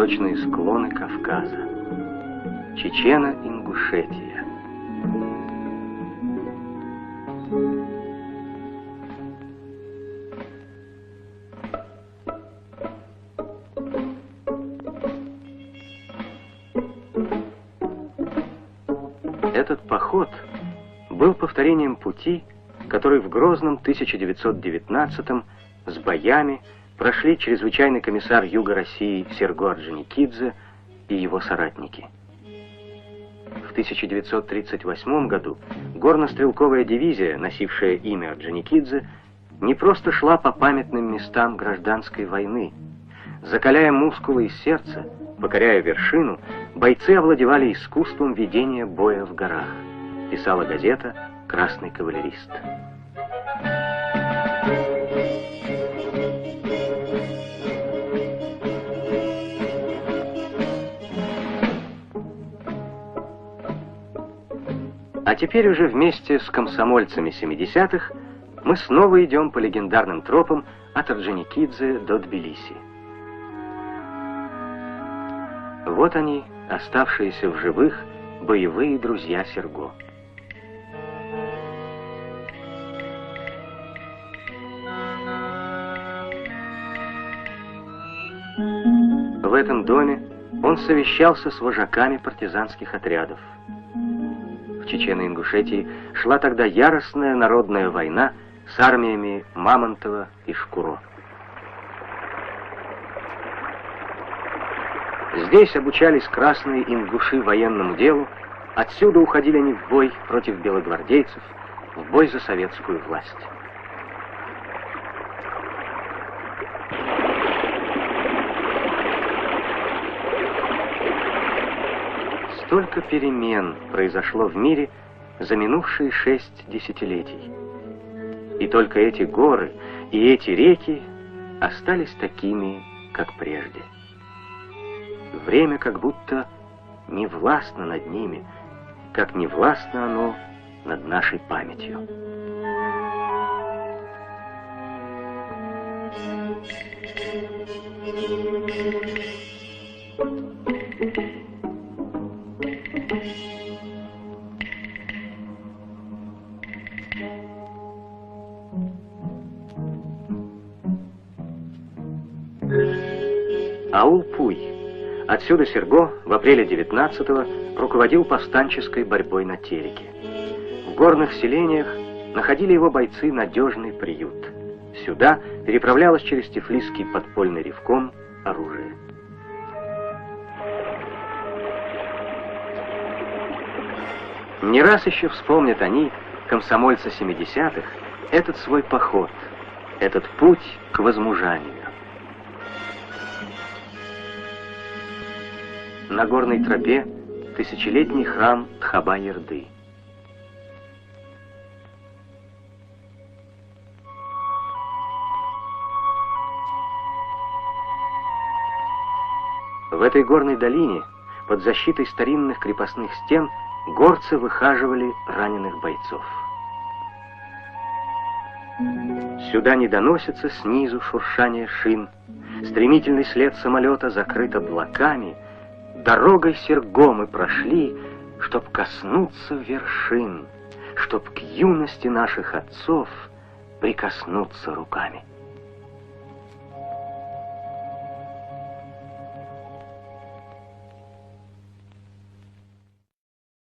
восточные склоны Кавказа. Чечено-Ингушетия. Этот поход был повторением пути, который в Грозном 1919-м с боями прошли чрезвычайный комиссар Юга России Серго Орджоникидзе и его соратники. В 1938 году горно-стрелковая дивизия, носившая имя Орджоникидзе, не просто шла по памятным местам гражданской войны. Закаляя мускулы и сердце, покоряя вершину, бойцы овладевали искусством ведения боя в горах, писала газета «Красный кавалерист». А теперь уже вместе с комсомольцами 70-х мы снова идем по легендарным тропам от Орджоникидзе до Тбилиси. Вот они, оставшиеся в живых, боевые друзья Серго. В этом доме он совещался с вожаками партизанских отрядов. В Чечено-Ингушетии шла тогда яростная народная война с армиями Мамонтова и Шкуро. Здесь обучались красные ингуши военному делу, отсюда уходили они в бой против белогвардейцев, в бой за советскую власть. Столько перемен произошло в мире за минувшие 6 десятилетий. И только эти горы и эти реки остались такими, как прежде. Время как будто не властно над ними, как не властно оно над нашей памятью. Аул Пуй. Отсюда Серго в апреле 19-го руководил повстанческой борьбой на Тереке. В горных селениях находили его бойцы надежный приют. Сюда переправлялось через Тифлисский подпольный ревком оружие. Не раз еще вспомнят они, комсомольцы 70-х, этот свой поход, этот путь к возмужанию. На горной тропе тысячелетний храм Тхаба-Ерды. В этой горной долине, под защитой старинных крепостных стен, горцы выхаживали раненых бойцов. Сюда не доносится снизу шуршание шин, стремительный след самолета закрыт облаками. Дорогой Серго мы прошли, чтоб коснуться вершин, чтоб к юности наших отцов прикоснуться руками.